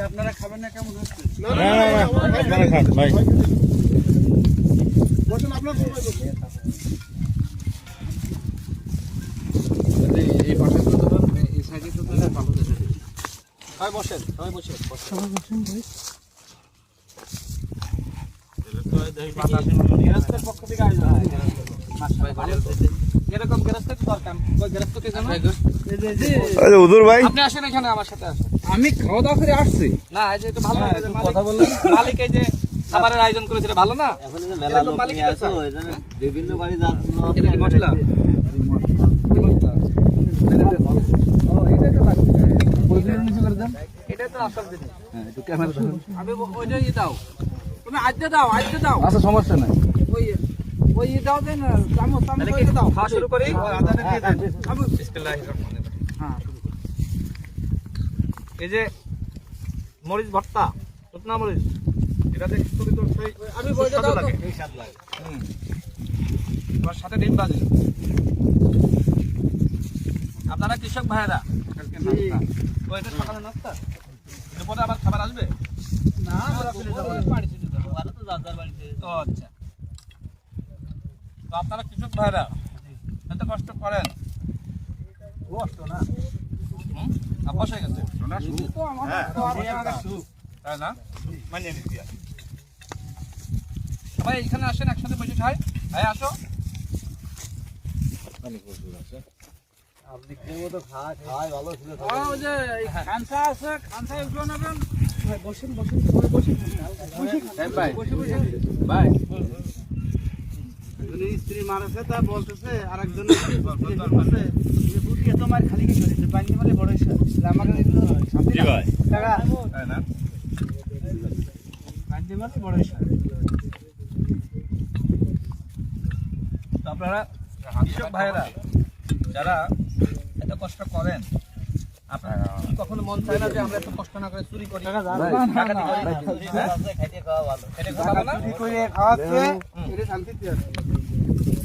আপনারা খাবেন না কেমন হচ্ছে? ভাই এই পাশে তো ধরুন এই সাইডে তো ভালো দেশে সবাই বসেন ভাই পক্ষ থেকে আয়োজন এরকম গেরস্ত দরকার গেরস্ত কে জানো হুজুর ভাই আপনি আসেন এখানে আমার সাথে আসেন আমি খাওয়া দাওয়া করে আসছি না এই যে একটু ভালো কথা বললেন মালিক এই যে খাবারের আয়োজন করেছিল ভালো না এখন যে মেলা লোক নিয়ে আসো এখানে বিভিন্ন বাড়ি যাচ্ছে এটা কি মশলা এটা তো আসল জিনিস হ্যাঁ একটু ক্যামেরা ধরুন আমি ওইটাই দাও তুমি আজকে দাও আচ্ছা সমস্যা নাই ওই ওই দাও দেন চামচ দাও খাওয়া শুরু করি আদানে দিয়ে দেন বিসমিল্লাহির রহমানির রহিম হ্যাঁ এই যে মরিচ ভর্তা শুকনা মরিচ এটা দেখতে তো সেই আমি বলতে দাও লাগে এই স্বাদ লাগে আর সাথে ডিম ভাজি আপনারা কৃষক ভাইরা কালকে নাস্তা তো এটা সকালে নাস্তা দুপুরে আবার খাবার আসবে না আমরা ফিরে যাব বাড়ি চলে যাব আরে তো দাদার বাড়িতে ও আচ্ছা তো আপনারা কৃষক ভাইরা এত কষ্ট করেন কষ্ট না আপস হয়ে গেছে না শুধু তো আমাদের সুখ তাই না মানিয়ে নিতে সবাই এখানে আসেন একসাথে বসে খাই ভাই আসো আপনি কি মতো খাওয়াই ভালো ছিল ওই যে খানসা আছে খানসা উঠলো নেবেন বসেন ভাই স্ত্রী মারেছে তা বলতেছে আরেকজন বলতেছে যে বুটি এত মার খালি কি করেছে পানি মানে বড় আমাকে শান্তি ভাই টাকা তাই না পানি মানে বড় তো আপনারা কৃষক ভাইরা যারা এত কষ্ট করেন আপনারা কখনো মন চায় না যে আমরা এত কষ্ট না করে চুরি করি ডাকাতি করি খাইতে খাওয়া ভালো এটা ভালো না চুরি করে খাওয়াচ্ছে এটা শান্তিতে আছে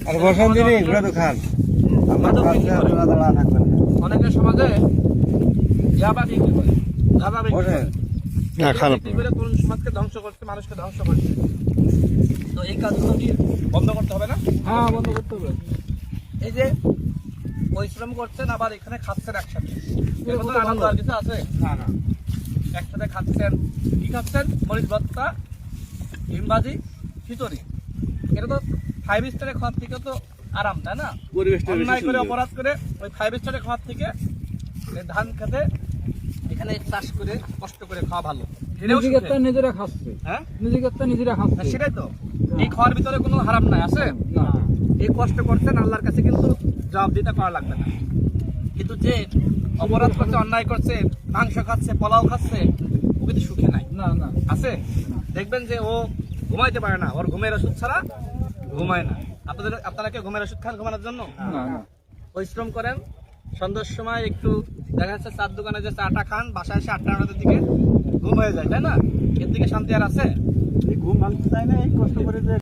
আর বসান দিন এগুলো তো খান অনেকের সমাজে ইয়াবা বিক্রি করে গাঁজা বিক্রি করে না খারাপ বিক্রি করে কোন সমাজকে ধ্বংস করছে মানুষকে ধ্বংস করছে তো এই কাজগুলো কি বন্ধ করতে হবে না হ্যাঁ বন্ধ করতে হবে এই যে পরিশ্রম করছেন আবার এখানে খাচ্ছেন একসাথে এর মধ্যে আনন্দ আর কিছু আছে না না একসাথে খাচ্ছেন কি খাচ্ছেন মরিচ ভর্তা ডিম ভাজি খিচুড়ি এটা তো 5 স্টারে খাওয়ার থেকে তো আরাম তাই না অন্যায় করে অপরাধ করে ওই 5 স্টারে খাওয়ার থেকে ধান খেতে এখানে চাষ করে কষ্ট করে খাওয়া ভালো নিজেরা খাচ্ছে হ্যাঁ নিজেরা খাচ্ছে সেটাই তো এই খাওয়ার ভিতরে কোনো হারাম নাই আছে না এই কষ্ট করছেন আল্লাহর কাছে কিন্তু জবাব দিতে করা লাগবে না কিন্তু যে অপরাধ করছে অন্যায় করছে মাংস খাচ্ছে পোলাও খাচ্ছে ও কিন্তু সুখে নাই না না আছে দেখবেন যে ও ঘুমাইতে পারে না ওর ঘুমের ওষুধ ছাড়া ঘুমায় না আপনারা কি ঘুমের ওষুধ খান ঘুমানোর জন্য না না পরিশ্রম করেন সন্ধ্যার সময় একটু দেখা যাচ্ছে চার দোকানে যে চাটা খান বাসায় এসে 8টা-9টার দিকে ঘুম হয়ে যায় তাই না এর দিকে শান্তি আর আছে ঘুম ভাঙতে চায় না এই কষ্ট করে যে